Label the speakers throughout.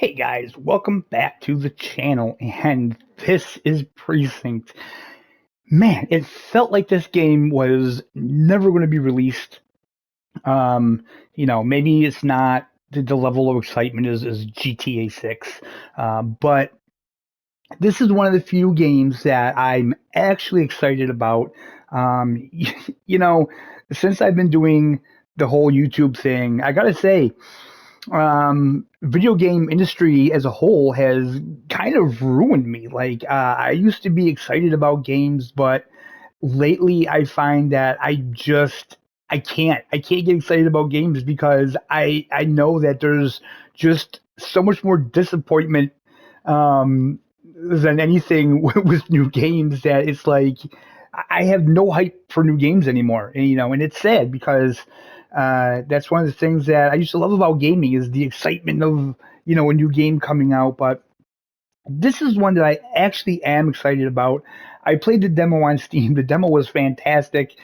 Speaker 1: Hey guys, welcome back to the channel, and this is Precinct. Man, it felt like this game was never going to be released. Maybe it's not the level of excitement as GTA 6, but this is one of the few games that I'm actually excited about. Um, you know, since I've been doing the whole YouTube thing, I gotta say, video game industry as a whole has kind of ruined me. I used to be excited about games, but lately I find that I can't get excited about games because I know that there's just so much more disappointment than anything with new games that it's like I have no hype for new games anymore. And it's sad because that's one of the things that I used to love about gaming is the excitement of a new game coming out. But this is one that I actually am excited about. I played the demo on Steam. The demo was fantastic.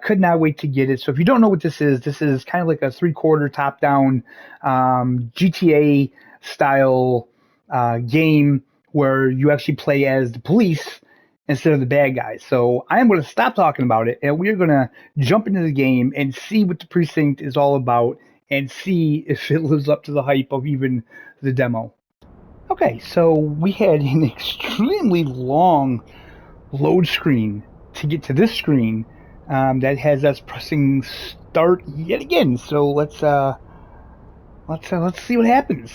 Speaker 1: Could not wait to get it. So if you don't know what this is kind of like a three-quarter top-down GTA style game where you actually play as the police instead of the bad guys. So I am going to stop talking about it, and we're going to jump into the game and see what the precinct is all about, and see if it lives up to the hype of even the demo. Okay, so we had an extremely long load screen to get to this screen that has us pressing start yet again. So let's see what happens.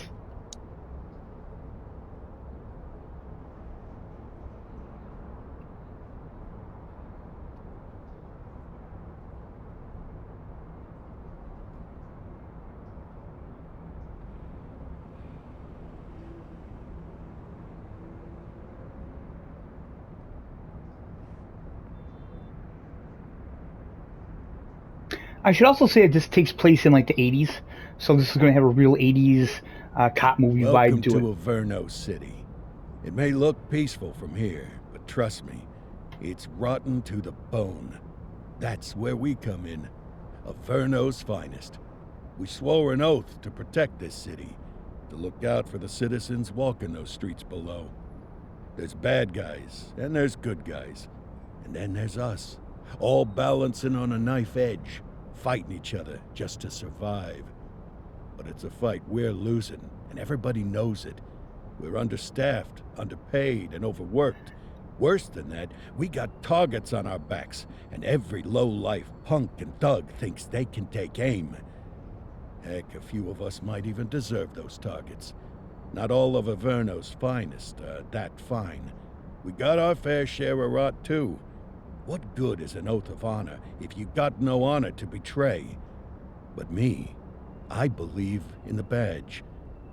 Speaker 1: I should also say that this takes place in like the 80s, so this is going to have a real 80s cop movie
Speaker 2: Welcome
Speaker 1: vibe to
Speaker 2: to
Speaker 1: it.
Speaker 2: Averno City. It may look peaceful from here, but trust me, it's rotten to the bone. That's where we come in. Averno's finest. We swore an oath to protect this city, to look out for the citizens walking those streets below. There's bad guys, and there's good guys. And then there's us, all balancing on a knife edge, fighting each other just to survive. But it's a fight we're losing, and everybody knows it. We're understaffed, underpaid, and overworked. Worse than that, we got targets on our backs, and every low-life punk and thug thinks they can take aim. Heck, a few of us might even deserve those targets. Not all of Averno's finest are that fine. We got our fair share of rot, too. What good is an oath of honor if you got no honor to betray? But me, I believe in the badge.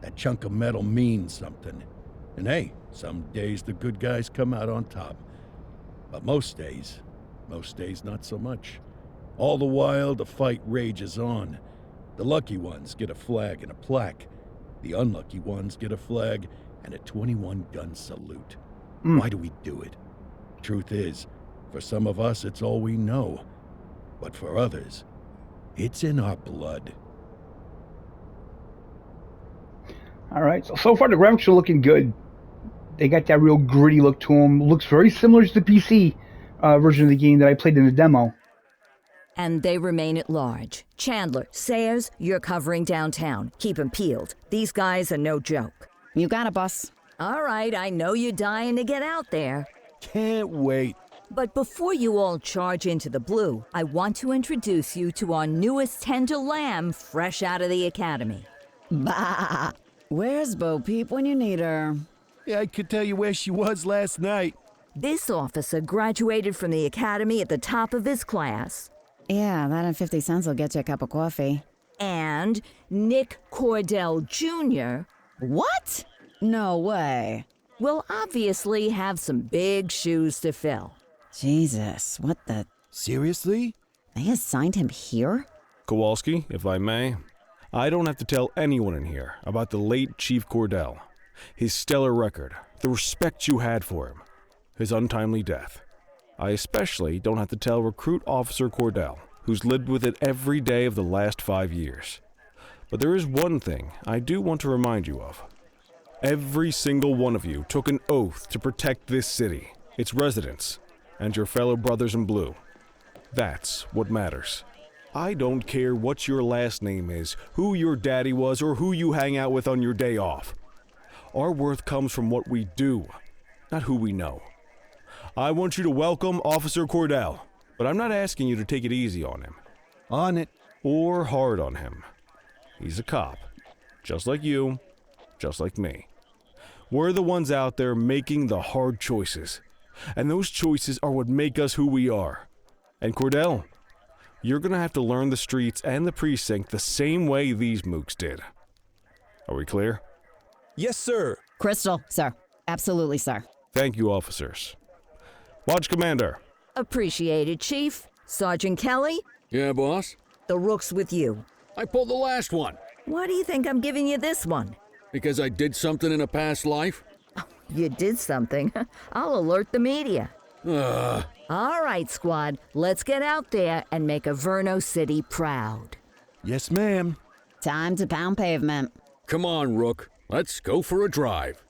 Speaker 2: That chunk of metal means something. And hey, some days the good guys come out on top. But most days not so much. All the while, the fight rages on. The lucky ones get a flag and a plaque. The unlucky ones get a flag and a 21-gun salute. Why do we do it? Truth is, for some of us, it's all we know. But for others, it's in our blood.
Speaker 1: All right, so far the graphics are looking good. They got that real gritty look to them. Looks very similar to the PC version of the game that I played in the demo.
Speaker 3: And they remain at large. Chandler, Sayers, you're covering downtown. Keep 'em peeled. These guys are no joke.
Speaker 4: You got it, boss.
Speaker 3: All right, I know you're dying to get out there.
Speaker 2: Can't wait.
Speaker 3: But before you all charge into the blue, I want to introduce you to our newest tender lamb fresh out of the academy.
Speaker 4: Bah! Where's Bo Peep when you need her?
Speaker 2: Yeah, I could tell you where she was last night.
Speaker 3: This officer graduated from the academy at the top of his class.
Speaker 4: Yeah, that and 50 cents will get you a cup of coffee.
Speaker 3: And Nick Cordell Jr.
Speaker 4: What? No way.
Speaker 3: will obviously have some big shoes to fill.
Speaker 4: Jesus, what the...
Speaker 2: Seriously?
Speaker 4: They assigned him here?
Speaker 5: Kowalski, if I may, I don't have to tell anyone in here about the late Chief Cordell, his stellar record, the respect you had for him, his untimely death. I especially don't have to tell Recruit Officer Cordell, who's lived with it every day of the last 5 years. But there is one thing I do want to remind you of. Every single one of you took an oath to protect this city, its residents, and your fellow brothers in blue. That's what matters. I don't care what your last name is, who your daddy was, or who you hang out with on your day off. Our worth comes from what we do, not who we know. I want you to welcome Officer Cordell, but I'm not asking you to take it easy on him.
Speaker 2: On it.
Speaker 5: Or hard on him. He's a cop, just like you, just like me. We're the ones out there making the hard choices, and those choices are what make us who we are. And Cordell, you're gonna have to learn the streets and the precinct the same way these mooks did. Are we clear?
Speaker 2: Yes, sir.
Speaker 4: Crystal, sir. Absolutely, sir.
Speaker 5: Thank you, officers. Lodge Commander.
Speaker 3: Appreciated, Chief. Sergeant Kelly,
Speaker 6: Yeah, boss?
Speaker 3: the rook's with you.
Speaker 6: I pulled the last one.
Speaker 3: Why do you think I'm giving you this one?
Speaker 6: Because I did something in a past life?
Speaker 3: You did something. I'll alert the media.
Speaker 6: Ugh.
Speaker 3: All right, squad. Let's get out there and make Averno City proud.
Speaker 2: Yes, ma'am.
Speaker 4: Time to pound pavement.
Speaker 6: Come on, Rook. Let's go for a drive.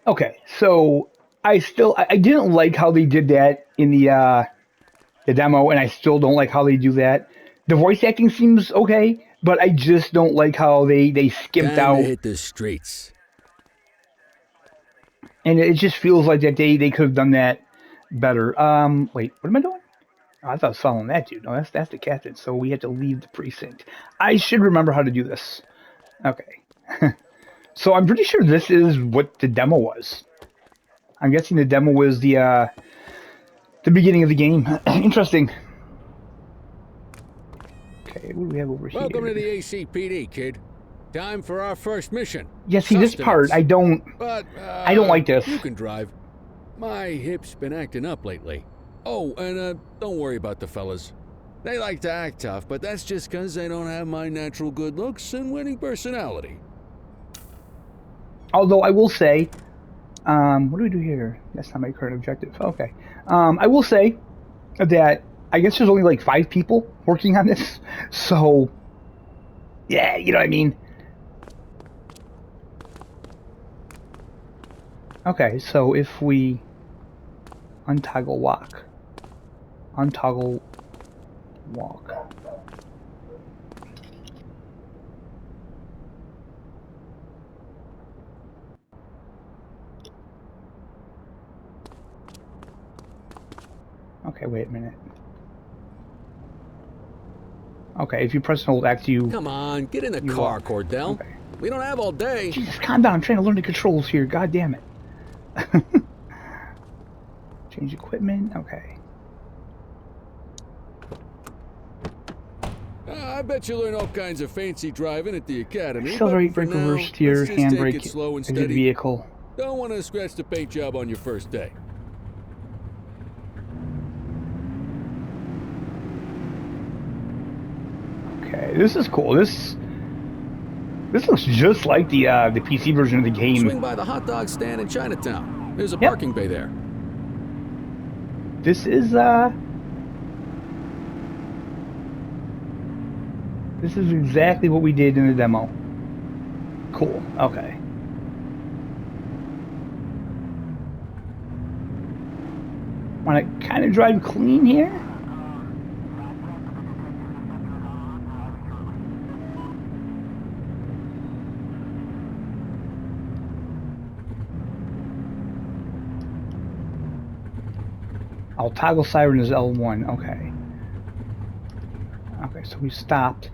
Speaker 1: Okay, so I didn't like how they did that in the demo, and I still don't like how they do that. The voice acting seems okay, but I just don't like how they skimped
Speaker 6: Time
Speaker 1: out,
Speaker 6: to hit the streets.
Speaker 1: and it just feels like that they could have done that better. Wait, what am I doing? Oh, I thought I was following that dude. No, that's the captain. So we had to leave the precinct. I should remember how to do this. Okay. So I'm pretty sure this is what the demo was. I'm guessing the demo was the beginning of the game. Interesting. Okay, what do we have over here?
Speaker 6: Welcome to the ACPD, kid. Time for our first mission.
Speaker 1: Yeah, see this part,
Speaker 6: Sustenance. I
Speaker 1: don't like this.
Speaker 6: You can drive. My hip's been acting up lately. Oh, and don't worry about the fellas. They like to act tough, but that's just because they don't have my natural good looks and winning personality.
Speaker 1: Although I will say, what do we do here? That's not my current objective. Okay. I will say that I guess there's only like 5 people working on this. So, yeah, you know what I mean? Okay, so if we untoggle walk. Okay, wait a minute. Okay, if you press and hold X, you...
Speaker 6: Come on, get in the
Speaker 1: You
Speaker 6: car,
Speaker 1: walk.
Speaker 6: Cordell.
Speaker 1: Okay.
Speaker 6: We don't have all day.
Speaker 1: Jesus, calm down. I'm trying to learn the controls here. God damn it. Change equipment. Okay.
Speaker 6: I bet you learn all kinds of fancy driving at the academy.
Speaker 1: Accelerate,
Speaker 6: but for
Speaker 1: brake,
Speaker 6: now,
Speaker 1: reverse, steer,
Speaker 6: let's just take
Speaker 1: handbrake,
Speaker 6: it slow and
Speaker 1: exit
Speaker 6: steady.
Speaker 1: vehicle.
Speaker 6: Don't want to scratch the paint job on your first day.
Speaker 1: Okay, this is cool. This looks just like the PC version of the game.
Speaker 6: Swing by the hot dog stand in Chinatown. There's a
Speaker 1: Yep.
Speaker 6: parking bay there.
Speaker 1: This is exactly what we did in the demo. Cool. Okay. Want to kind of drive clean here? I'll toggle siren as L1. Okay. Okay, so we stopped.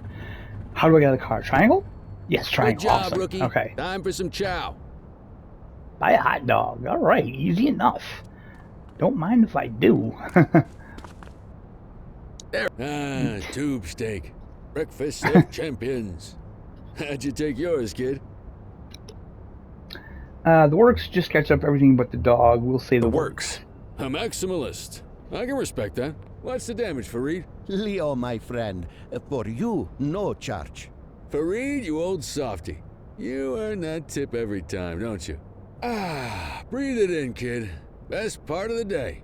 Speaker 1: How do I get out of the car? Triangle? Yes, triangle.
Speaker 6: Good job,
Speaker 1: Awesome.
Speaker 6: rookie.
Speaker 1: Okay.
Speaker 6: Time for some chow.
Speaker 1: Buy a hot dog. All right, easy enough. Don't mind if I do.
Speaker 6: There. Tube steak. Breakfast of champions. How'd you take yours, kid?
Speaker 1: The works just catch up everything but the dog. We'll say the works.
Speaker 6: A maximalist. I can respect that. What's the damage, Fareed?
Speaker 7: Leo, my friend, for you, no charge.
Speaker 6: Fareed, you old softy. You earn that tip every time, don't you? Breathe it in, kid. Best part of the day.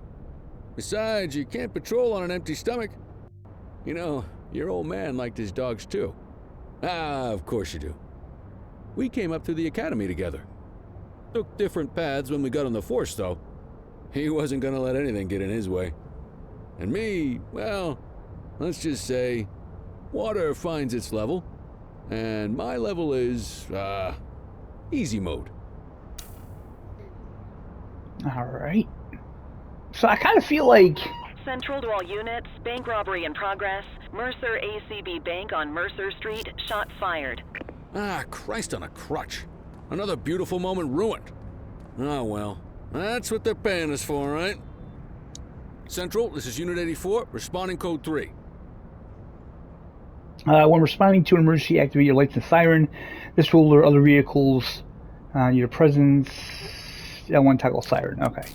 Speaker 6: Besides, you can't patrol on an empty stomach. You know, your old man liked his dogs too. Of course you do. We came up through the academy together. Took different paths when we got on the force, though. He wasn't gonna let anything get in his way. And me, well, let's just say, water finds its level, and my level is, easy mode.
Speaker 1: All right. So I kind of feel like...
Speaker 8: Central to all units, bank robbery in progress. Mercer ACB Bank on Mercer Street, shot fired.
Speaker 6: Ah, Christ on a crutch. Another beautiful moment ruined. Oh well, that's what they're paying us for, right? Central, this is Unit 84, responding code 3.
Speaker 1: When responding to an emergency, activate your lights and siren. This will alert other vehicles. Your presence... L1 toggle siren, okay.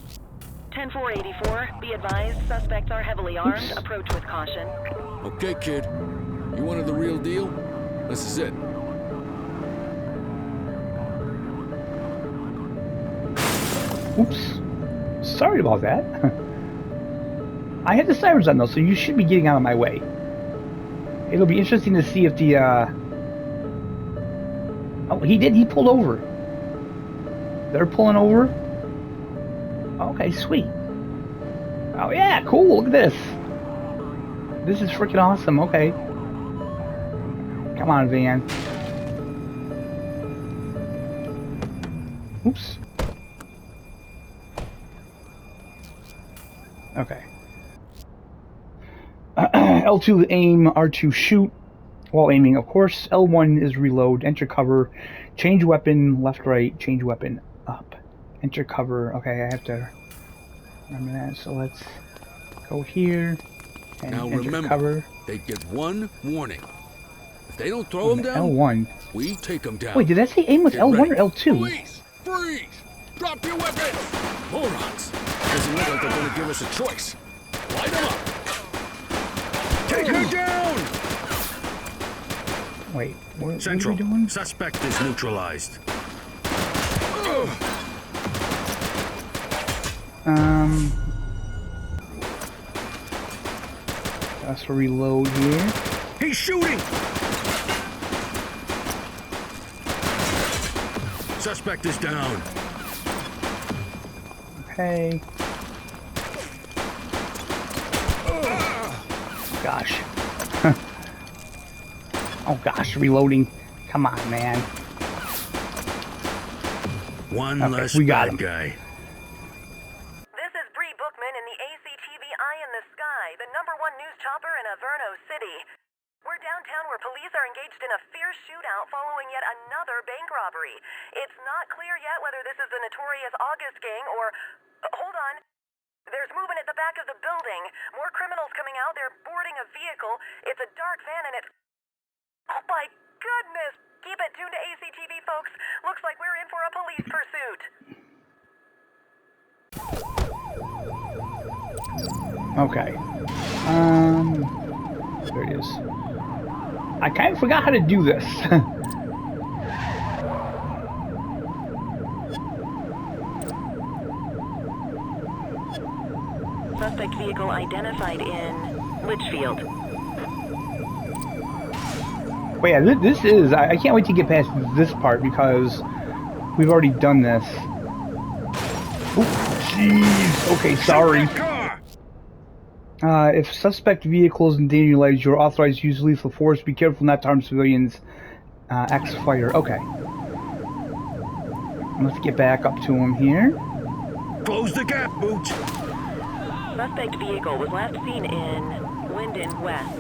Speaker 8: 10-484, be advised, suspects are heavily armed. Approach with caution.
Speaker 6: Okay, kid. You wanted the real deal? This is it.
Speaker 1: Oops. Sorry about that. I had the sirens on though, so you should be getting out of my way. It'll be interesting to see if the, Oh, he did. He pulled over. They're pulling over? Okay, sweet. Oh yeah, cool. Look at this. This is freaking awesome. Okay. Come on, van. Oops. Okay. L2 aim, R2 shoot. While aiming, of course. L1 is reload. Enter cover. Change weapon. Left, right. Change weapon. Up. Enter cover. Okay, I have to remember that. So let's go here. And
Speaker 6: now
Speaker 1: enter
Speaker 6: remember,
Speaker 1: cover.
Speaker 6: they get one warning. If they don't throw them down,
Speaker 1: L1.
Speaker 6: we take them down.
Speaker 1: Wait, did I say aim with
Speaker 6: Get
Speaker 1: L1
Speaker 6: ready.
Speaker 1: or L2?
Speaker 6: Police! Freeze! Drop your weapons! Morons! Doesn't look like they're going to give us a choice. Light them up! Take her down!
Speaker 1: Wait, what
Speaker 9: Central,
Speaker 1: are we doing?
Speaker 9: suspect is neutralized.
Speaker 1: Let's reload here.
Speaker 9: He's shooting! Suspect is down.
Speaker 1: Okay. Gosh. Oh gosh, reloading. Come on, man.
Speaker 9: One
Speaker 1: Okay,
Speaker 9: less
Speaker 1: we got
Speaker 9: bad
Speaker 1: him.
Speaker 9: guy.
Speaker 8: This is Bree Bookman in the ACTV Eye in the Sky, the #1 news chopper in Averno City. We're downtown where police are engaged in a fierce shootout following yet another bank robbery. It's not clear yet whether this is the notorious August gang or... hold on. There's movement at the back of the building. More criminals coming out. They're boarding a vehicle. It's a dark van and it's... oh my goodness! Keep it tuned to ACTV, folks. Looks like we're in for a police pursuit.
Speaker 1: Okay. There it is. I kind of forgot how to do this.
Speaker 8: Suspect vehicle identified in Litchfield.
Speaker 1: But yeah, this is... I can't wait to get past this part because we've already done this. Oh, jeez. Okay, sorry. If suspect vehicles endanger your lives, you're authorized to use lethal force. Be careful not to harm civilians. X fire. Okay. Let's get back up to him here.
Speaker 9: Close the gap, Boots.
Speaker 8: Suspect vehicle was last seen in Linden West.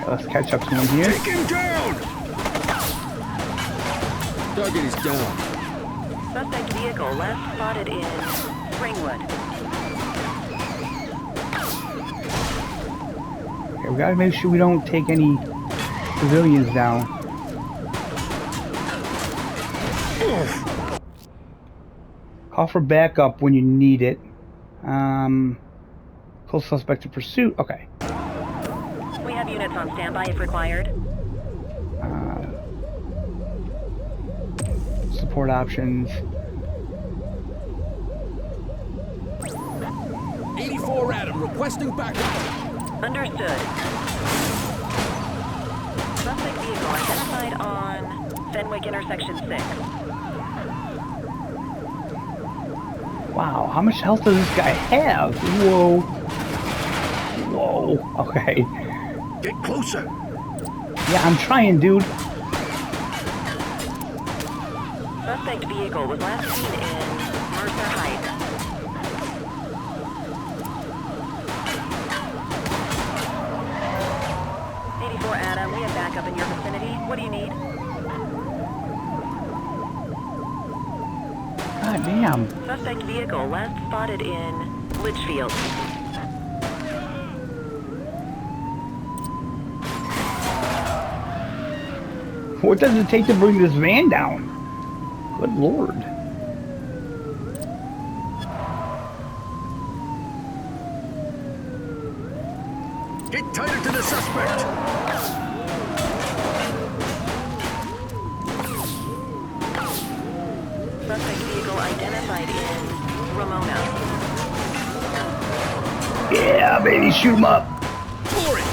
Speaker 1: Let's catch up to him here.
Speaker 9: Take him down!
Speaker 6: Target is down.
Speaker 8: Suspect vehicle last spotted in Springwood.
Speaker 1: Okay, we gotta make sure we don't take any civilians down. Call for backup when you need it. Close suspect to pursuit. Okay.
Speaker 8: We have units on standby if required.
Speaker 1: Support options.
Speaker 6: Requesting backup.
Speaker 8: Understood. Suspect vehicle identified on Fenwick Intersection 6.
Speaker 1: Wow, how much health does this guy have? Whoa. Whoa. Okay.
Speaker 9: Get closer.
Speaker 1: Yeah, I'm trying, dude.
Speaker 8: Suspect vehicle was last seen in Mercer Heights. Adam, we have backup in your vicinity. What do you need?
Speaker 1: God damn.
Speaker 8: Suspect vehicle last spotted in Litchfield.
Speaker 1: What does it take to bring this van down? Good lord.
Speaker 9: Get tighter to the suspect.
Speaker 8: Suspect vehicle identified in Ramona.
Speaker 1: Yeah, baby, shoot him up.
Speaker 9: Glory!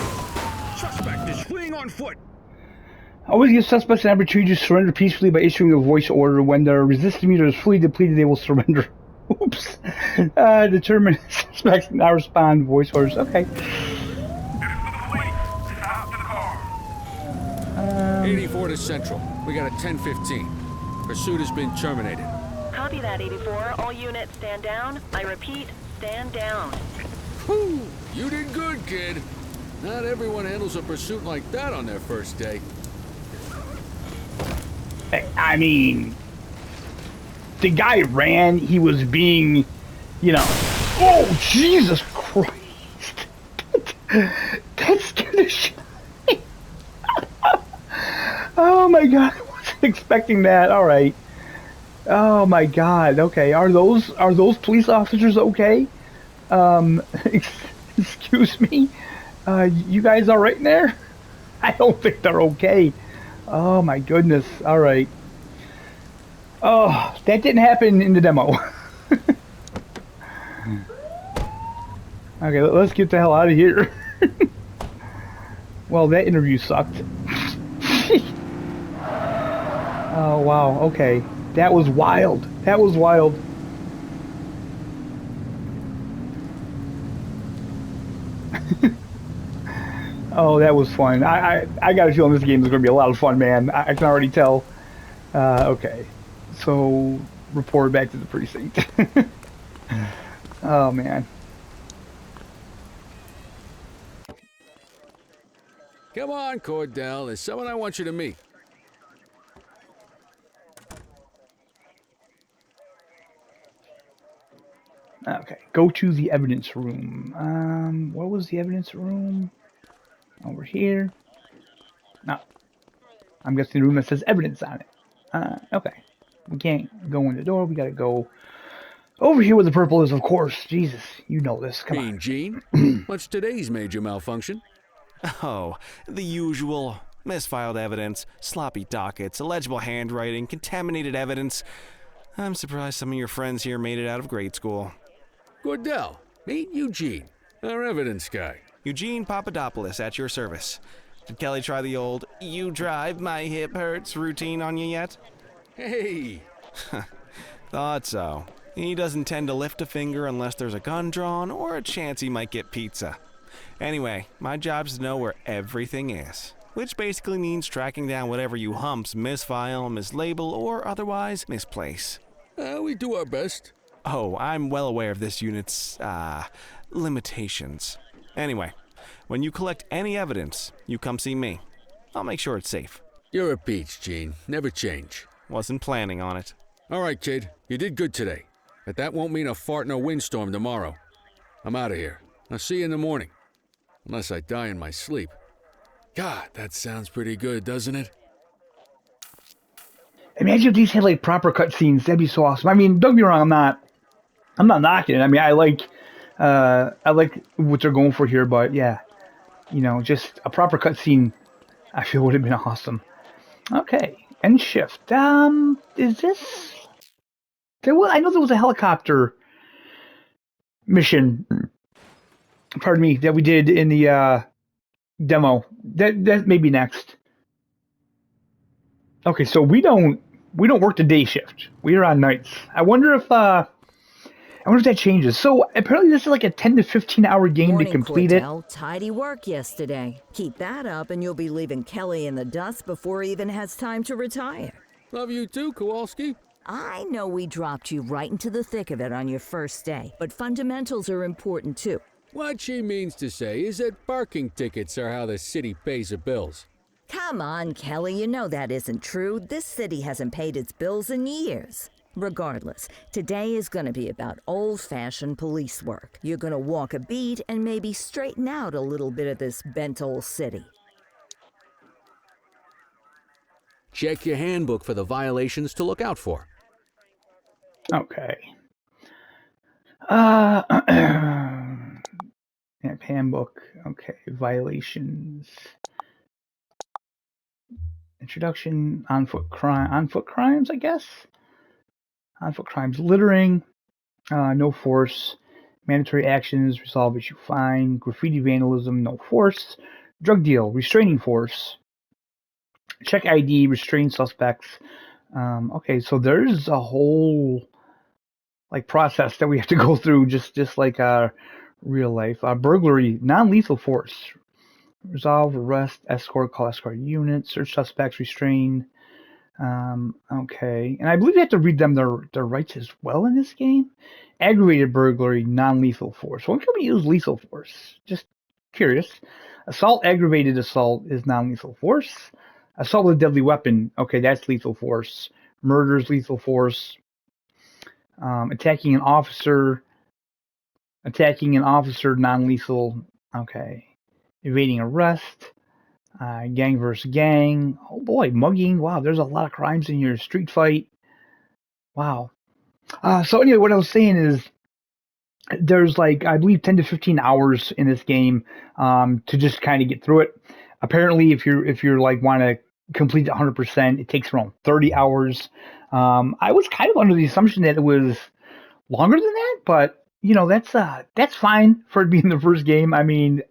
Speaker 9: Suspect is fleeing on foot.
Speaker 1: Always give suspects an opportunity to surrender peacefully by issuing a voice order. When their resistance meter is fully depleted, they will surrender. Oops. Determine suspects now respond voice orders. Okay.
Speaker 6: 84 to Central. We got a 10:15. Pursuit has been terminated.
Speaker 8: Copy that, 84. All units stand down. I repeat, stand down.
Speaker 6: Whew! You did good, kid. Not everyone handles a pursuit like that on their first day.
Speaker 1: I mean, the guy ran. He was being, you know. Oh, Jesus Christ! That scared the shit. Oh my God! I wasn't expecting that. All right. Oh my God. Okay. Are those police officers okay? Excuse me. You guys all right in there? I don't think they're okay. Oh my goodness. All right. Oh, that didn't happen in the demo. Okay, let's get the hell out of here. Well, that interview sucked. Oh wow. Okay, that was wild. That was wild. Oh, that was fun. I got a feeling this game is going to be a lot of fun, man. I can already tell. Okay, so report back to the precinct. Oh man.
Speaker 6: Come on, Cordell. There's someone I want you to meet.
Speaker 1: Okay, go to the evidence room. What was the evidence room? Over here. No. I'm guessing the room that says evidence on it. Okay. We can't go in the door. We gotta go over here where the purple is, of course. Jesus, you know this. Come on.
Speaker 6: Gene, what's today's major malfunction?
Speaker 5: Oh, the usual. Misfiled evidence, sloppy dockets, illegible handwriting, contaminated evidence. I'm surprised some of your friends here made it out of grade school.
Speaker 6: Cordell, meet Eugene, our evidence guy.
Speaker 5: Eugene Papadopoulos at your service. Did Kelly try the old, "you drive, my hip hurts" routine on you yet?
Speaker 6: Hey!
Speaker 5: Thought so. He doesn't tend to lift a finger unless there's a gun drawn or a chance he might get pizza. Anyway, my job's to know where everything is, which basically means tracking down whatever you humps misfile, mislabel, or otherwise misplace.
Speaker 6: We do our best.
Speaker 5: Oh, I'm well aware of this unit's, limitations. Anyway, when you collect any evidence, you come see me. I'll make sure it's safe.
Speaker 6: You're a peach, Gene. Never change.
Speaker 5: Wasn't planning on it.
Speaker 6: All right, kid. You did good today. But that won't mean a fart in a windstorm tomorrow. I'm out of here. I'll see you in the morning. Unless I die in my sleep. God, that sounds pretty good, doesn't it?
Speaker 1: Imagine if these had like proper cutscenes. That'd be so awesome. I mean, don't get me wrong. I'm not knocking it. I mean, I like what they're going for here. But yeah, you know, just a proper cutscene, I feel would have been awesome. Okay, end shift. Is this? I know there was a helicopter mission pardon me, that we did in the demo. That may be next. Okay, so we don't work the day shift. We are on nights. I wonder if that changes. So apparently this is like a 10 to 15 hour game
Speaker 3: Morning,
Speaker 1: to complete it.
Speaker 3: Cordell. Tidy work yesterday. Keep that up and you'll be leaving Kelly in the dust before he even has time to retire.
Speaker 6: Love you too, Kowalski.
Speaker 3: I know we dropped you right into the thick of it on your first day, but fundamentals are important too.
Speaker 6: What she means to say is that parking tickets are how the city pays the bills.
Speaker 3: Come on, Kelly, you know that isn't true. This city hasn't paid its bills in years. Regardless, today is going to be about old-fashioned police work. You're going to walk a beat and maybe straighten out a little bit of this bent old city.
Speaker 6: Check your handbook for the violations to look out for.
Speaker 1: Okay. Handbook. Okay. Violations. Introduction. On foot crimes, I guess. On foot crimes. Littering. No force. Mandatory actions. Resolve issue fine. Graffiti vandalism. No force. Drug deal. Restraining force. Check ID. Restrain suspects. Okay, so there's a whole like process that we have to go through, just like real life. Burglary, non-lethal force, resolve, arrest, escort, call escort unit, search suspects, restrain. Okay, and I believe you have to read them their rights as well in this game. Aggravated burglary, non-lethal force. When can we use lethal force? Just curious. Assault, aggravated assault is non-lethal force. Assault with a deadly weapon, okay, that's lethal force. Murder is lethal force. Attacking an officer, non-lethal, okay. Evading arrest, gang versus gang. Oh boy, mugging. Wow, there's a lot of crimes in here. Street fight. Wow. So anyway, what I was saying is there's like, I believe 10 to 15 hours in this game to just kind of get through it. Apparently, if you're like want to complete it 100%, it takes around 30 hours. I was kind of under the assumption that it was longer than that, but you know that's fine for it being the first game. I mean,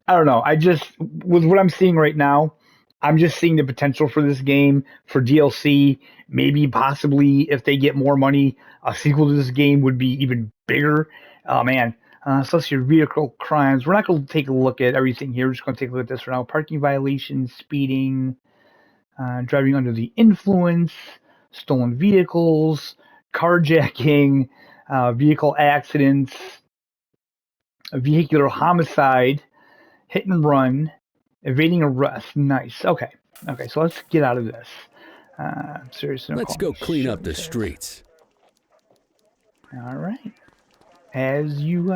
Speaker 1: I don't know. I just with what I'm seeing right now, I'm just seeing the potential for this game for DLC. Maybe possibly if they get more money, a sequel to this game would be even bigger. Oh man. So let's see, vehicle crimes. We're not going to take a look at everything here. We're just going to take a look at this for now. Parking violations, speeding, driving under the influence, stolen vehicles, carjacking, vehicle accidents, vehicular homicide, hit and run, evading arrest. Nice. Okay. So let's get out of this. Serious.
Speaker 6: Let's go clean up the streets.
Speaker 1: All right. As you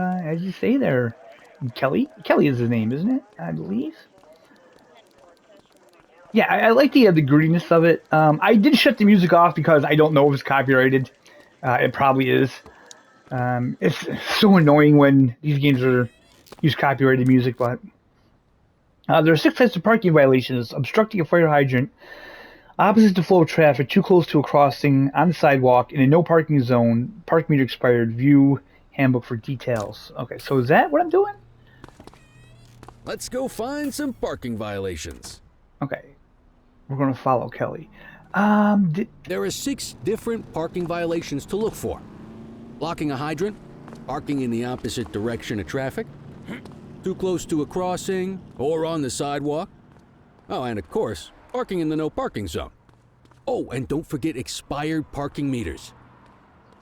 Speaker 1: say there, Kelly. Kelly is his name, isn't it? I believe. Yeah, I like the grittiness of it. I did shut the music off because I don't know if it's copyrighted. It probably is. It's so annoying when these games use copyrighted music, but there are 6 types of parking violations: obstructing a fire hydrant, opposite to flow of traffic, too close to a crossing, on the sidewalk, in a no parking zone, park meter expired, view handbook for details. Okay, so is that what I'm doing?
Speaker 6: Let's go find some parking violations.
Speaker 1: Okay, we're going to follow Kelly.
Speaker 6: There are 6 different parking violations to look for. Blocking a hydrant, parking in the opposite direction of traffic, too close to a crossing, or on the sidewalk. Oh, and of course, parking in the no parking zone. Oh, and don't forget expired parking meters.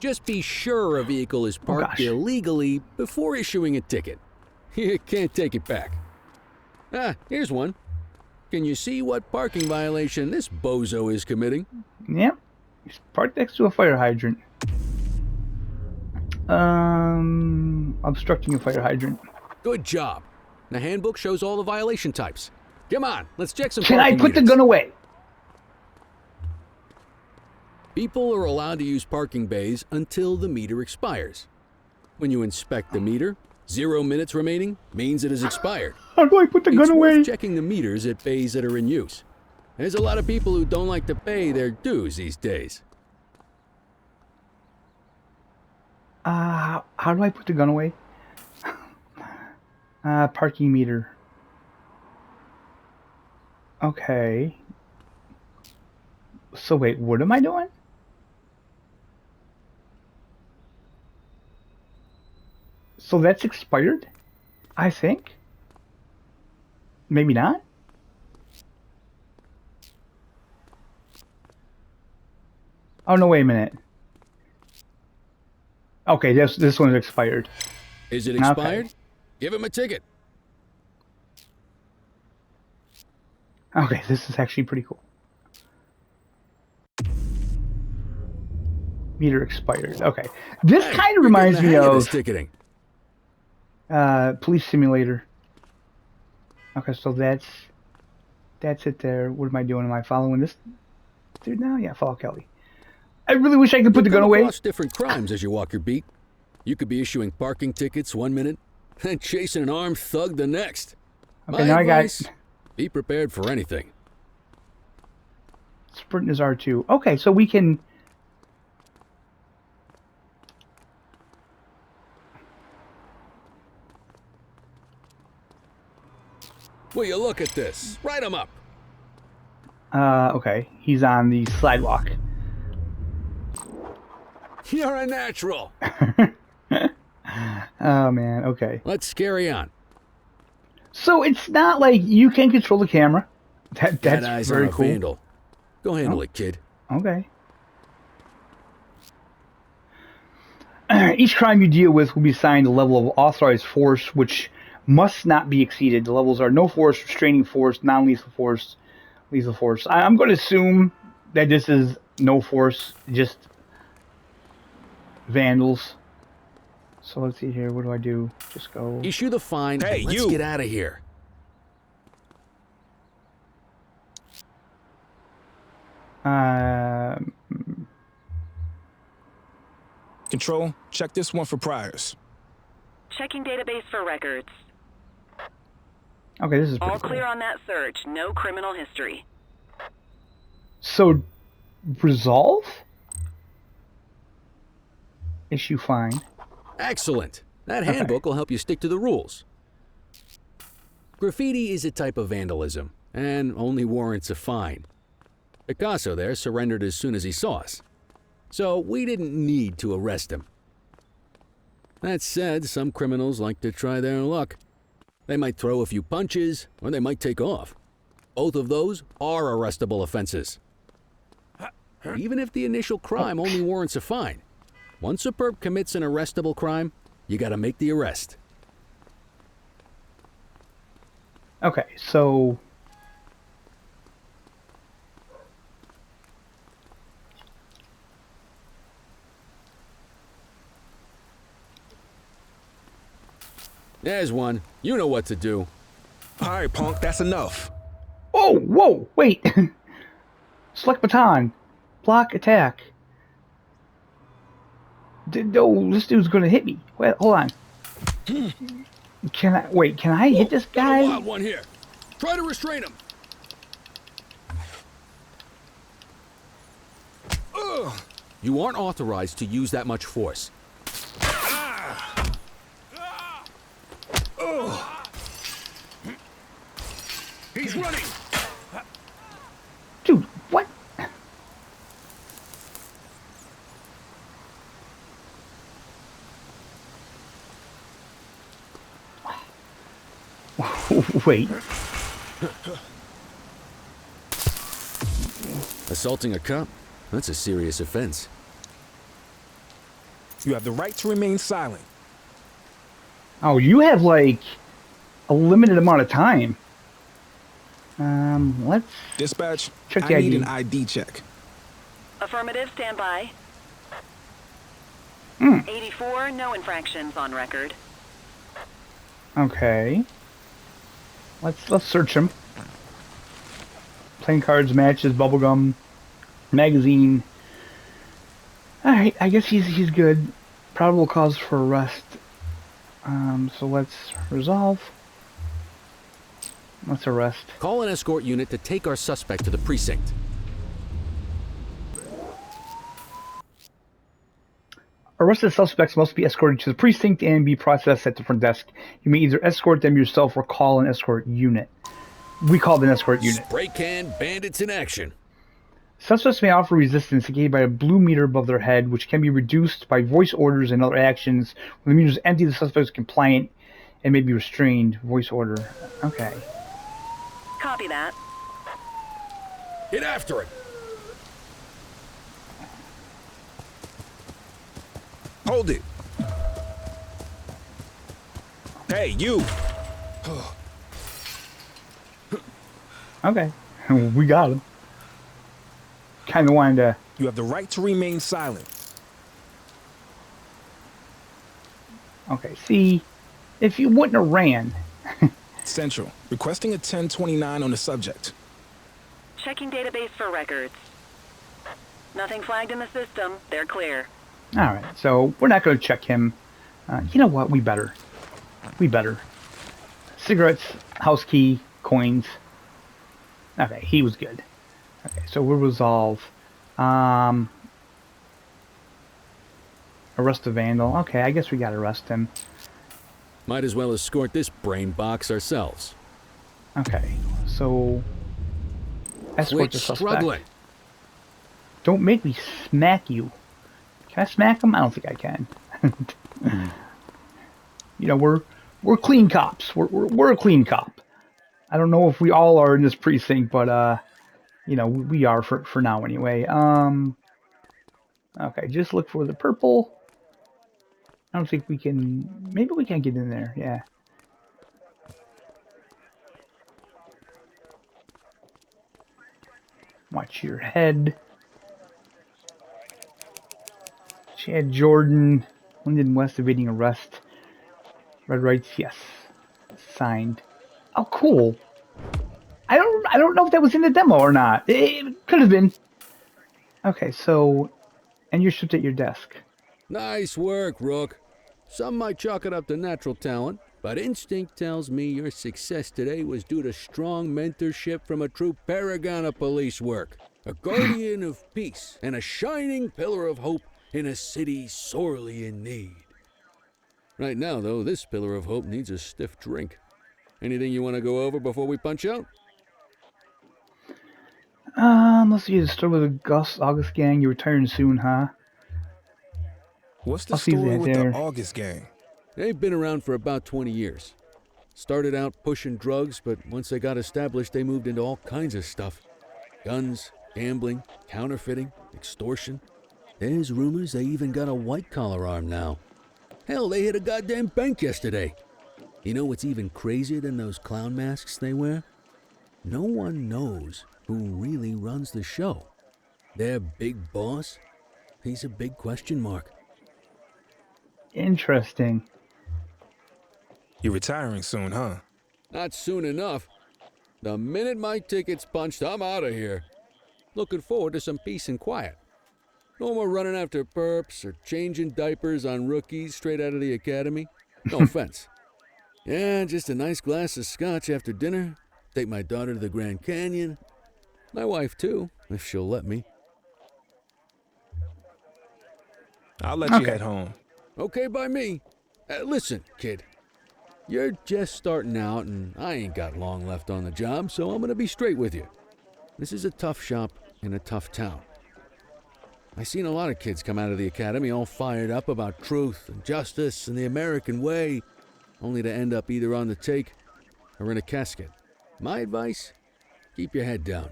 Speaker 6: Just be sure a vehicle is parked illegally before issuing a ticket. You can't take it back. Here's one. Can you see what parking violation this bozo is committing?
Speaker 1: Yep. He's parked next to a fire hydrant. Obstructing a fire hydrant.
Speaker 6: Good job. The handbook shows all the violation types. Come on, let's check some
Speaker 1: Can I
Speaker 6: parking
Speaker 1: put the
Speaker 6: meters.
Speaker 1: gun away?
Speaker 6: People are allowed to use parking bays until the meter expires. When you inspect the meter, 0 minutes remaining means it is expired.
Speaker 1: How do I put the gun away?
Speaker 6: Worth checking the meters at bays that are in use. There's a lot of people who don't like to pay their dues these days.
Speaker 1: How do I put the gun away? Parking meter. Okay. So wait, what am I doing? So that's expired? I think. Maybe not? Oh no, wait a minute. Okay, this one's expired.
Speaker 6: Is it expired?
Speaker 1: Okay.
Speaker 6: Give him a ticket.
Speaker 1: Okay, this is actually pretty cool. Meter expired. Okay. This kind of reminds me of
Speaker 6: ticketing.
Speaker 1: Police Simulator. Okay, so that's it there. What am I doing? Am I following this dude now? Yeah, follow Kelly. I really wish I could put the gun away.
Speaker 6: You come across different crimes as you walk your beat. You could be issuing parking tickets 1 minute, and chasing an armed thug the next.
Speaker 1: Okay, now
Speaker 6: advice,
Speaker 1: I got...
Speaker 6: Be prepared for anything.
Speaker 1: Sprint is R2. Okay, so we can...
Speaker 6: Will you look at this? Write him up.
Speaker 1: Okay. He's on the sidewalk.
Speaker 6: You're a natural.
Speaker 1: Oh, man. Okay.
Speaker 6: Let's carry on.
Speaker 1: So it's not like you can control the camera. That's
Speaker 6: eyes
Speaker 1: very
Speaker 6: on a
Speaker 1: cool.
Speaker 6: vandal. Go handle it, kid.
Speaker 1: Okay. Each crime you deal with will be assigned a level of authorized force, which must not be exceeded. The levels are no force, restraining force, non-lethal force, lethal force. I'm going to assume that this is no force, just vandals. So let's see here. What do I do? Just go.
Speaker 6: Issue the fine.
Speaker 9: Hey,
Speaker 6: let's
Speaker 9: you.
Speaker 6: get out of here.
Speaker 9: Control, check this one for priors.
Speaker 8: Checking database for records.
Speaker 1: Okay, this is pretty
Speaker 8: All
Speaker 1: cool.
Speaker 8: clear on that search. No criminal history.
Speaker 1: So, resolve? Issue fine.
Speaker 6: Excellent. That handbook will help you stick to the rules. Graffiti is a type of vandalism, and only warrants a fine. Picasso there surrendered as soon as he saw us, so we didn't need to arrest him. That said, some criminals like to try their luck. They might throw a few punches, or they might take off. Both of those are arrestable offenses. Even if the initial crime only warrants a fine, once a perp commits an arrestable crime, you gotta make the arrest.
Speaker 1: Okay, so...
Speaker 6: There's one. You know what to do.
Speaker 9: All right, punk, that's enough.
Speaker 1: Oh, whoa, wait. Select baton. Block attack. No, this dude's gonna hit me. Wait, hold on. Can I hit this guy?
Speaker 6: Got a wild one here. Try to restrain him. You aren't authorized to use that much force.
Speaker 9: He's running.
Speaker 1: Dude, what? Wait.
Speaker 6: Assaulting a cop? That's a serious offense.
Speaker 9: You have the right to remain silent.
Speaker 1: Oh, you have like a limited amount of time. Let's
Speaker 9: Dispatch,
Speaker 1: check the
Speaker 9: I need
Speaker 1: ID.
Speaker 9: an ID check.
Speaker 8: Affirmative, stand by. 84, no infractions on record.
Speaker 1: Okay. Let's search him. Playing cards, matches, bubblegum, magazine. Alright, I guess he's good. Probable cause for arrest. So let's resolve. Let's arrest.
Speaker 6: Call an escort unit to take our suspect to the precinct.
Speaker 1: Arrested suspects must be escorted to the precinct and be processed at the front desk. You may either escort them yourself or call an escort unit. We call it an escort unit.
Speaker 6: Spray can bandits in action.
Speaker 1: Suspects may offer resistance indicated by a blue meter above their head, which can be reduced by voice orders and other actions. When the meter is empty, the suspect is compliant and may be restrained. Voice order. Okay.
Speaker 8: Copy that.
Speaker 6: Get after it.
Speaker 9: Hold it. Hey, you.
Speaker 1: Okay. We got him. Kind of wanted to...
Speaker 9: You have the right to remain silent.
Speaker 1: Okay, see, if you wouldn't have ran...
Speaker 9: Central. Requesting a 1029 on the subject.
Speaker 8: Checking database for records. Nothing flagged in the system. They're clear.
Speaker 1: Alright, so we're not going to check him. You know what? We better. Cigarettes, house key, coins. Okay, he was good. Okay, so we'll resolve. Arrest the vandal. Okay, I guess we gotta arrest him.
Speaker 6: Might as well escort this brain box ourselves.
Speaker 1: Okay, so... escort the suspect.
Speaker 6: Struggling.
Speaker 1: Don't make me smack you. Can I smack him? I don't think I can. You know, we're clean cops. We're a clean cop. I don't know if we all are in this precinct, but you know, we are for now anyway. Okay, just look for the purple. I don't think we can. Maybe we can get in there. Yeah. Watch your head. Chad Jordan, Linden West evading arrest. Red rights, yes. Signed. Oh, cool. I don't know if that was in the demo or not. It could have been. Okay, so, and you're shipped at your desk.
Speaker 6: Nice work, Rook. Some might chalk it up to natural talent, but instinct tells me your success today was due to strong mentorship from a true paragon of police work. A guardian of peace and a shining pillar of hope in a city sorely in need. Right now, though, this pillar of hope needs a stiff drink. Anything you want to go over before we punch out?
Speaker 1: Let's see. The story with the August gang. You're retiring soon, huh?
Speaker 9: What's the story with the August gang?
Speaker 6: They've been around for about 20 years. Started out pushing drugs, but once they got established, they moved into all kinds of stuff. Guns, gambling, counterfeiting, extortion. There's rumors they even got a white-collar arm now. Hell, they hit a goddamn bank yesterday. You know what's even crazier than those clown masks they wear? No one knows who really runs the show. Their big boss? He's a big question mark.
Speaker 1: Interesting.
Speaker 9: You're retiring soon, huh?
Speaker 6: Not soon enough. The minute my ticket's punched, I'm out of here. Looking forward to some peace and quiet. No more running after perps or changing diapers on rookies straight out of the academy. No offense. Yeah, just a nice glass of scotch after dinner. Take my daughter to the Grand Canyon. My wife, too, if she'll let me.
Speaker 9: I'll let you head home.
Speaker 6: Okay by me. Listen, kid. You're just starting out, and I ain't got long left on the job, so I'm gonna be straight with you. This is a tough shop in a tough town. I seen a lot of kids come out of the academy all fired up about truth and justice and the American way, only to end up either on the take or in a casket. My advice? Keep your head down.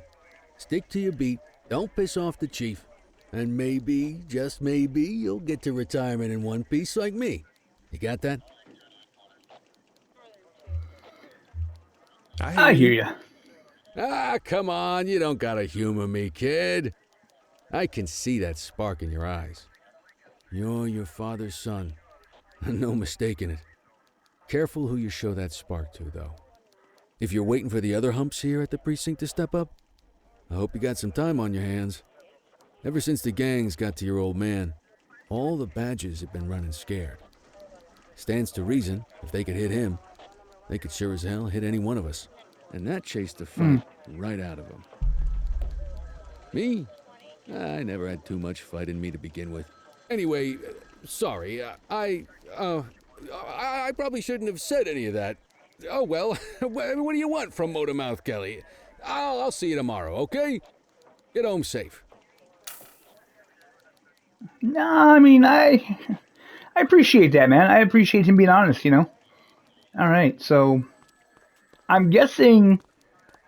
Speaker 6: Stick to your beat, don't piss off the chief, and maybe, just maybe, you'll get to retirement in one piece like me. You got that?
Speaker 1: I hear you.
Speaker 6: Ah, come on, you don't gotta humor me, kid. I can see that spark in your eyes. You're your father's son. No mistaking it. Careful who you show that spark to, though. If you're waiting for the other humps here at the precinct to step up, I hope you got some time on your hands. Ever since the gangs got to your old man, all the badges have been running scared. Stands to reason, if they could hit him, they could sure as hell hit any one of us. And that chased the fight right out of him. Me? I never had too much fight in me to begin with. Anyway, sorry. I probably shouldn't have said any of that. Oh, well, what do you want from Motormouth Kelly? I'll see you tomorrow, okay? Get home safe.
Speaker 1: No, I mean, I appreciate that, man. I appreciate him being honest, you know? All right, so I'm guessing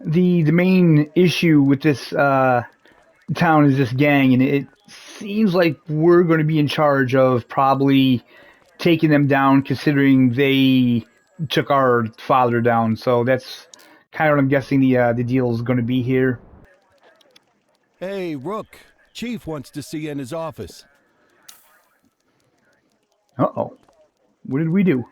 Speaker 1: the main issue with this town is this gang, and it seems like we're going to be in charge of probably taking them down, considering they took our father down. So that's kind of what I'm guessing the deal is going to be here.
Speaker 2: Hey, Rook. Chief wants to see you in his office.
Speaker 1: Uh-oh. What did we do?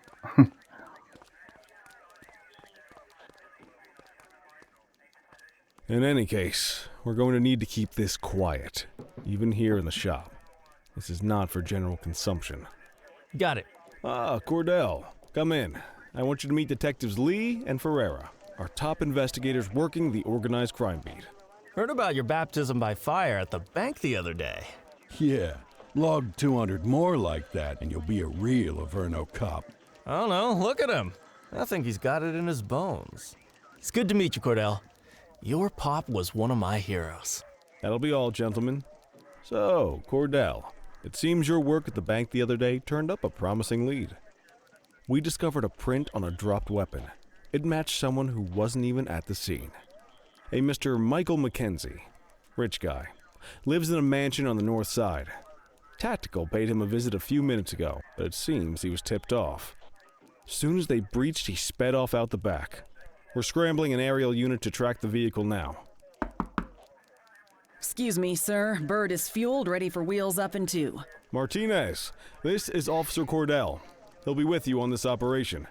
Speaker 5: In any case, we're going to need to keep this quiet, even here in the shop. This is not for general consumption.
Speaker 10: Got it.
Speaker 5: Ah, Cordell, come in. I want you to meet Detectives Lee and Ferreira, our top investigators working the organized crime beat.
Speaker 10: Heard about your baptism by fire at the bank the other day.
Speaker 2: Yeah, log 200 more like that and you'll be a real Averno cop.
Speaker 10: I don't know, look at him. I think he's got it in his bones. It's good to meet you, Cordell. Your pop was one of my heroes.
Speaker 5: That'll be all, gentlemen. So, Cordell, it seems your work at the bank the other day turned up a promising lead. We discovered a print on a dropped weapon. It matched someone who wasn't even at the scene. A Mr. Michael Mackenzie, rich guy, lives in a mansion on the north side. Tactical paid him a visit a few minutes ago, but it seems he was tipped off. Soon as they breached, he sped off out the back. We're scrambling an aerial unit to track the vehicle now.
Speaker 4: Excuse me, sir. Bird is fueled, ready for wheels up in 2.
Speaker 5: Martinez, this is Officer Cordell. He'll be with you on this operation.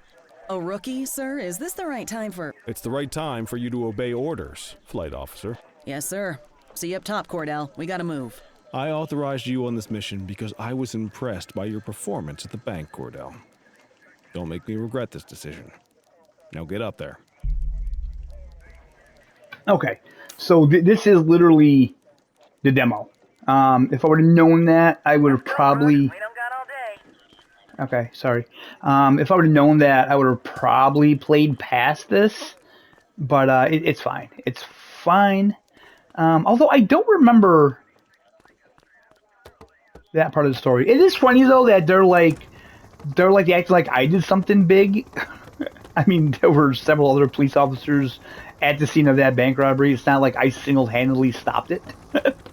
Speaker 4: A rookie, sir? Is this the right time for...
Speaker 5: It's the right time for you to obey orders, Flight Officer.
Speaker 4: Yes, sir. See you up top, Cordell. We gotta move.
Speaker 5: I authorized you on this mission because I was impressed by your performance at the bank, Cordell. Don't make me regret this decision. Now get up there.
Speaker 1: Okay, so this is literally the demo. If I would have known that, I would have probably...
Speaker 8: We don't got all day.
Speaker 1: Okay, sorry. If I would have known that, I would have probably played past this. But it's fine. It's fine. Although I don't remember that part of the story. It is funny, though, that they're acting like I did something big. I mean, there were several other police officers at the scene of that bank robbery. It's not like I single-handedly stopped it,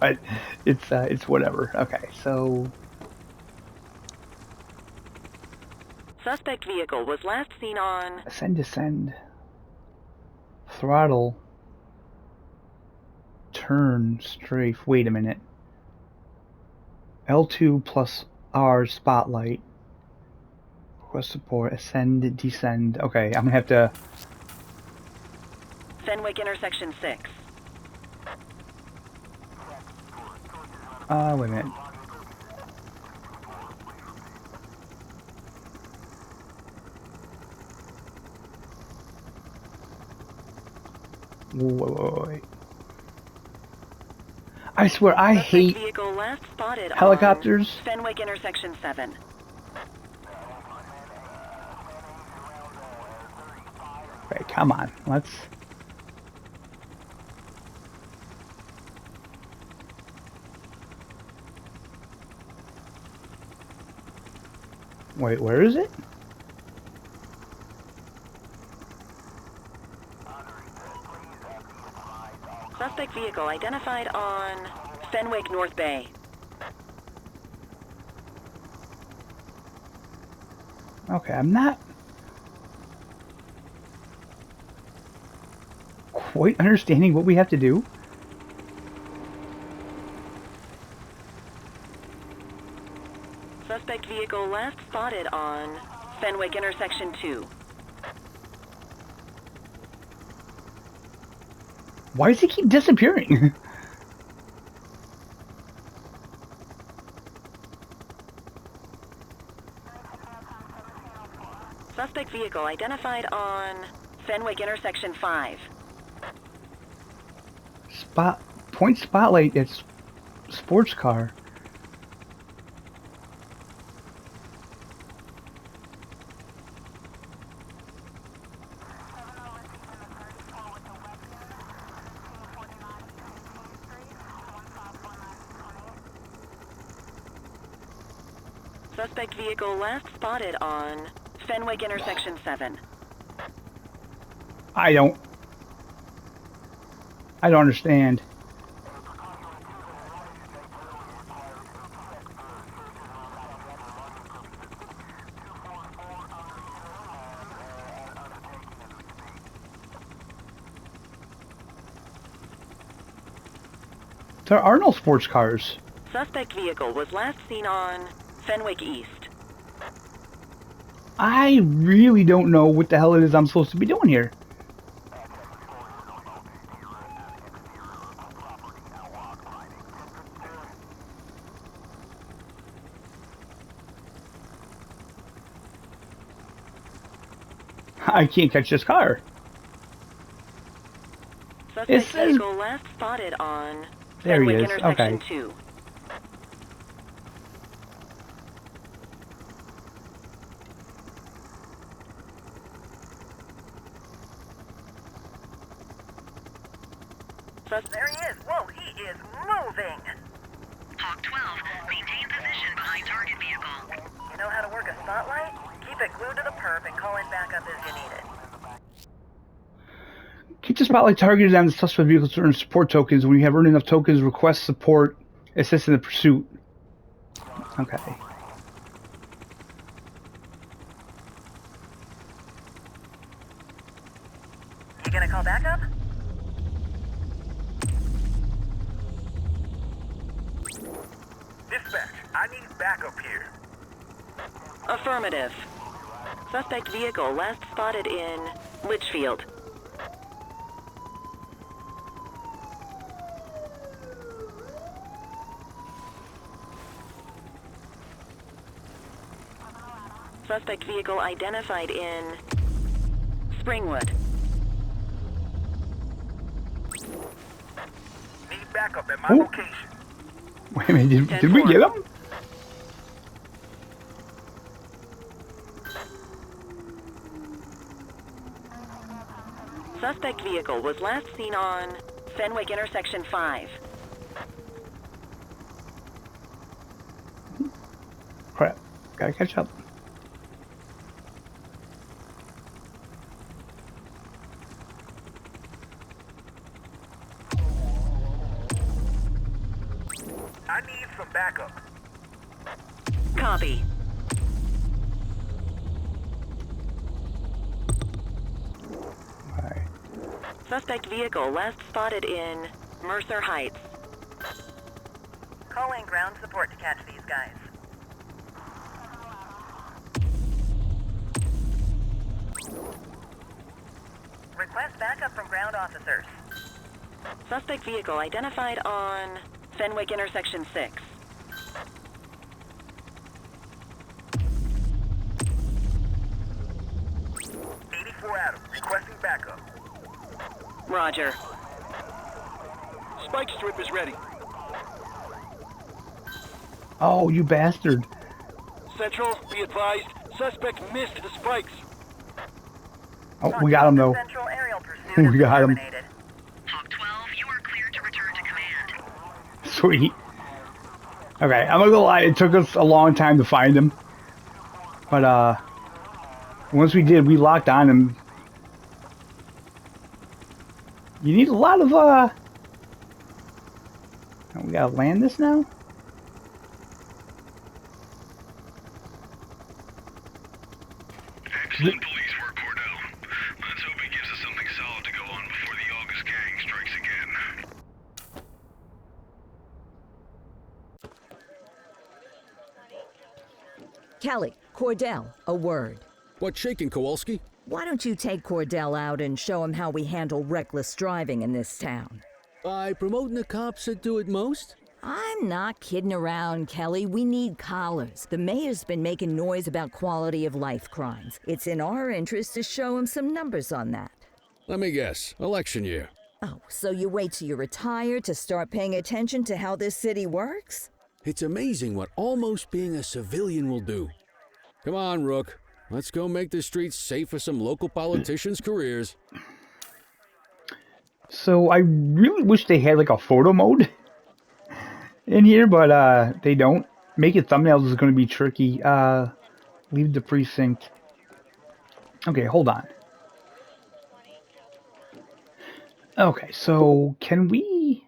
Speaker 1: but it's whatever. Okay, so
Speaker 8: Suspect vehicle was last seen on...
Speaker 1: ascend, descend, throttle, turn, strafe. Wait a minute. L2 plus R spotlight. Request support, ascend, descend. Okay, I'm gonna have to...
Speaker 8: Fenwick intersection 6.
Speaker 1: wait a minute. Wait. I swear, I hate
Speaker 8: Vehicle last spotted
Speaker 1: helicopters.
Speaker 8: on Fenwick intersection 7.
Speaker 1: Okay, come on. Let's... Wait, where is it?
Speaker 8: Suspect vehicle identified on Fenwick North Bay.
Speaker 1: Okay, I'm not quite understanding what we have to do.
Speaker 8: Suspect vehicle last spotted on Fenwick intersection 2.
Speaker 1: Why does he keep disappearing?
Speaker 8: Suspect vehicle identified on Fenwick intersection 5.
Speaker 1: Point spotlight. It's sports car.
Speaker 8: Suspect vehicle last spotted on Fenwick intersection 7.
Speaker 1: I don't understand. There are no sports cars.
Speaker 8: Suspect vehicle was last seen on Fenwick East.
Speaker 1: I really don't know what the hell it is I'm supposed to be doing here. I can't catch this car.
Speaker 8: Suspect vehicle last spotted on
Speaker 1: There he
Speaker 8: Fenwick
Speaker 1: is.
Speaker 8: intersection
Speaker 1: Okay.
Speaker 8: 2. There he is. Whoa, he is moving. Hawk 12, maintain position behind target vehicle. You know how to work a spotlight? Keep it glued to the perp and call in backup as you need it.
Speaker 1: Keep the spotlight targeted on the suspect vehicle to earn support tokens. When you have earned enough tokens, request support, assist in the pursuit. Okay.
Speaker 8: You gonna call backup?
Speaker 9: Dispatch, I need backup here.
Speaker 8: Affirmative. Suspect vehicle last spotted in Litchfield. Suspect vehicle identified in Springwood.
Speaker 9: Need backup at my location.
Speaker 1: Wait a minute, did we get him?
Speaker 8: Suspect vehicle was last seen on Fenwick intersection 5.
Speaker 1: Crap, gotta catch up.
Speaker 9: I need some backup.
Speaker 8: Copy.
Speaker 1: Alright.
Speaker 8: Suspect vehicle last spotted in Mercer Heights. Calling ground support to catch these guys. Request backup from ground officers. Suspect vehicle identified on Fenwick intersection 6.
Speaker 9: Adam, requesting backup.
Speaker 8: Roger.
Speaker 9: Spike strip is ready.
Speaker 1: Oh, you bastard.
Speaker 9: Central, be advised, suspect missed the spikes.
Speaker 1: Oh, we got him though.
Speaker 8: Central aerial pursuit
Speaker 1: We got him.
Speaker 8: terminated. Hawk 12, you are cleared to return to command.
Speaker 1: Sweet. Okay, I'm not gonna lie, it took us a long time to find him. But, once we did, we locked on him. You need a lot of, we gotta land this now?
Speaker 11: Excellent police work, Cordell. Let's hope it gives us something solid to go on before the August gang strikes again.
Speaker 3: Kelly, Cordell, a word.
Speaker 6: What's shaking, Kowalski?
Speaker 3: Why don't you take Cordell out and show him how we handle reckless driving in this town?
Speaker 6: By promoting the cops that do it most?
Speaker 3: I'm not kidding around, Kelly. We need collars. The mayor's been making noise about quality of life crimes. It's in our interest to show him some numbers on that.
Speaker 6: Let me guess. Election year.
Speaker 3: Oh, so you wait till you're retired to start paying attention to how this city works?
Speaker 6: It's amazing what almost being a civilian will do. Come on, Rook. Let's go make the streets safe for some local politicians' careers.
Speaker 1: So I really wish they had like a photo mode in here, but they don't. Making thumbnails is going to be tricky. Leave the precinct. Okay, hold on. Okay, so can we...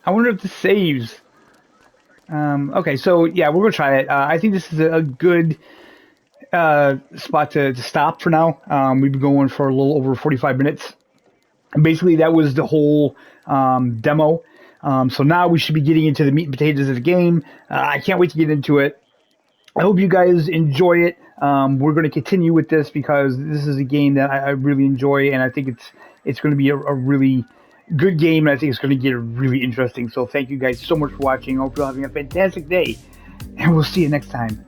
Speaker 1: I wonder if this saves. Okay, so yeah, we're going to try it. I think this is a good spot to stop for now. We've been going for a little over 45 minutes. And basically, that was the whole demo. So now we should be getting into the meat and potatoes of the game. I can't wait to get into it. I hope you guys enjoy it. We're going to continue with this because this is a game that I really enjoy, and I think it's going to be a really good game, and I think it's going to get really interesting. So thank you guys so much for watching. I hope you're having a fantastic day, and we'll see you next time.